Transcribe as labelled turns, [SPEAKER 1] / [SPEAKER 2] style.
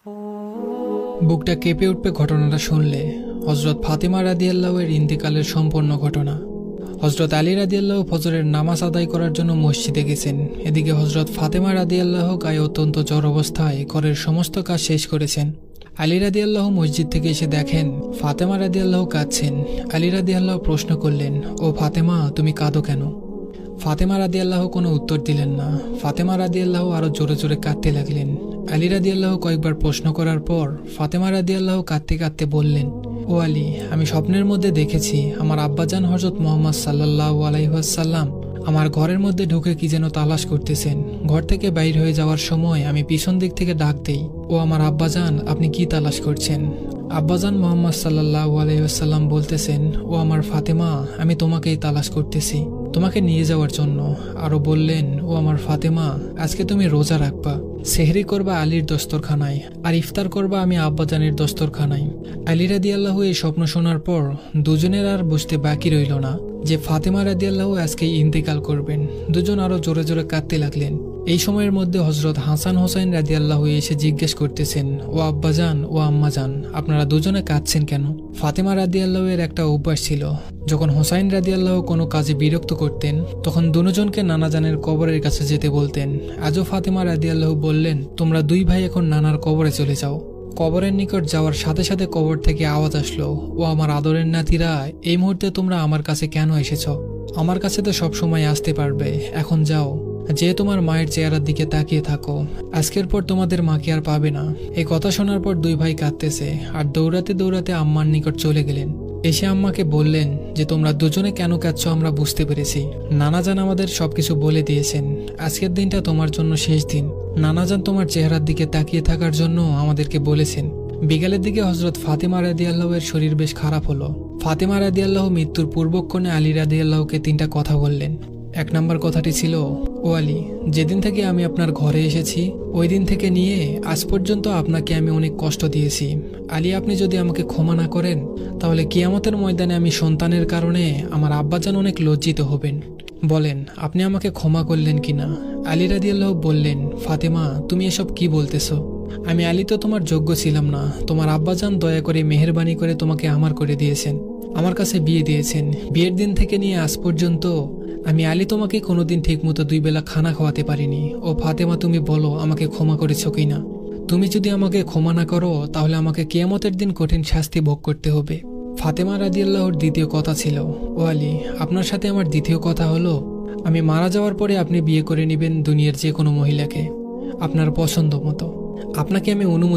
[SPEAKER 1] বুকটা কেঁপে উঠবে ঘটনাটা শুনলে। হজরত ফাতেমা রাদিয়াল্লাহু এর ইন্তেকালের সম্পূর্ণ ঘটনা। হজরত আলী রাদিয়াল্লাহু ফজরের নামাজ আদায় করার জন্য মসজিদে গেছেন। এদিকে হজরত ফাতেমা রাদিয়াল্লাহু গায়ে অত্যন্ত জ্বর অবস্থায় ঘরের সমস্ত কাজ শেষ করেছেন। আলী রাদিয়াল্লাহু মসজিদ থেকে এসে দেখেন ফাতেমা রাদিয়াল্লাহু কাঁদছেন। আলী রাদিয়াল্লাহু প্রশ্ন করলেন, ও ফাতেমা, তুমি কাঁদো কেন? ফাতেমা রাদিয়াল্লাহু কোনো উত্তর দিলেন না। ফাতেমা রাদিয়াল্লাহু আরো জোরে জোরে কাঁদতে লাগলেন। আলী রাদিয়াল্লাহু কয়েকবার প্রশ্ন করার পর ফাতেমা রাদিয়াল্লাহু কাঁদতে কাঁদতে বললেন, ও আলী, আমি স্বপ্নের মধ্যে দেখেছি আমার আব্বাজান হযরত মুহাম্মদ সাল্লাল্লাহু আলাইহি ওয়াসাল্লাম আমার ঘরের মধ্যে ঢুকে কি যেন তালাশ করতেছেন। ঘর থেকে বাইর হয়ে যাওয়ার সময় আমি পিছন দিক থেকে ডাক দেই, ও আমার আব্বাজান, আপনি কি তালাশ করছেন? আব্বাজান মুহাম্মদ সাল্লাল্লাহু আলাইহি ওয়াসাল্লাম বলতেছেন, ও আমার ফাতেমা, আমি তোমাকেই তালাশ করতেছি, তোমাকে নিয়ে যাওয়ার জন্য। আরো বললেন, ও আমার ফাতেমা, আজকে তুমি রোজা রাখবা, সেহরি করবা আলীর দস্তরখানায়, আর ইফতার করবা আমি আব্বাজানের দস্তরখানায়। আলী রাদিয়াল্লাহু এই স্বপ্ন শোনার পর দুজনের আর বুঝতে বাকি রইল না যে ফাতেমা রাদিয়াল্লাহু আজকেই ইন্তেকাল করবেন। দুজন আরো জোরে জোরে কাঁদতে লাগলেন। এই সময়ের মধ্যে হজরত হাসান হোসাইন রাদিয়াল্লাহু এসে জিজ্ঞেস করতেছেন, ও আব্বাজান, ও আম্মাজান, আপনারা দুজনে কাঁদছেন কেন? ফাতেমা রাদিয়াল্লাহু এর একটা অভ্যাস ছিল, যখন হোসাইন রাদিয়াল্লাহু কোনো কাজে বিরক্ত করতেন তখন দুজনকে নানাজানের কবরের কাছে যেতে বলতেন। আজও ফাতেমা রাদিয়াল্লাহু বললেন, তোমরা দুই ভাই এখন নানার কবরে চলে যাও। কবরের নিকট যাওয়ার সাথে সাথে কবর থেকে আওয়াজ আসলো, ও আমার আদরের নাতিরা, এই মুহূর্তে তোমরা আমার কাছে কেন এসেছ? আমার কাছে তো সব সময় আসতে পারবে, এখন যাও, যে তোমার মায়ের চেহারার দিকে তাকিয়ে থাকো, আজকের পর তোমাদের মাকে আর পাবে না। এই কথা শোনার পর দুই ভাই কাঁদতেছে আর দৌড়াতে দৌড়াতে আম্মার নিকট চলে গেলেন। এসে আম্মাকে বললেন যে তোমরা দুজনে কেন কাঁদছো আমরা বুঝতে পেরেছি। নানাজান আমাদের সবকিছু বলে দিয়েছেন। আজকের দিনটা তোমার জন্য শেষ দিন। নানাজান তোমার চেহারার দিকে তাকিয়ে থাকার জন্য আমাদেরকে বলেছেন। বিকালের দিকে হজরত ফাতেমা রাদিয়াল্লাহু এর শরীর বেশ খারাপ হলো। ফাতেমা রাদিয়াল্লাহু মৃত্যুর পূর্বক্ষণে আলী রাদিয়াল্লাহুকে তিনটা কথা বললেন। এক নম্বর কথাটি ছিল, ও আলী, যেদিন থেকে আমি আপনার ঘরে এসেছি ওই দিন থেকে নিয়ে আজ পর্যন্ত আপনাকে আমি অনেক কষ্ট দিয়েছি। আলী, আপনি যদি আমাকে ক্ষমা না করেন তাহলে কিয়ামতের ময়দানে আমি সন্তানের কারণে আমার আব্বাজান অনেক লজ্জিত হবেন। বলেন, আপনি আমাকে ক্ষমা করলেন কিনা? আলী রাদিয়াল্লাহু বললেন, ফাতেমা, তুমি এসব কি বলতেছো? আমি আলী তো তোমার যোগ্য ছিলাম না। তোমার আব্বাজান দয়া করে মেহেরবানি করে তোমাকে আমার করে দিয়েছেন, আমার কাছে বিয়ে দিয়েছেন। বিয়ের দিন থেকে নিয়ে আজ পর্যন্ত আমি আলী তোমাকে কোনোদিন ঠিকমতো দুই বেলা খানা খাওয়াতে পারিনি। ও ফাতেমা, তুমি বলো আমাকে ক্ষমা করেছো কিনা? তুমি যদি আমাকে ক্ষমা না করো তাহলে আমাকে কিয়ামতের দিন কঠিন শাস্তি ভোগ করতে হবে। ফাতেমা রাদিয়াল্লাহুর দ্বিতীয় কথা ছিল, ও আলী, আপনার সাথে আমার দ্বিতীয় কথা হলো, আমি মারা যাওয়ার পরে আপনি বিয়ে করে নেবেন দুনিয়ার যে কোনো মহিলাকে আপনার পছন্দ মতো। আপনাকে আমি অনুমতি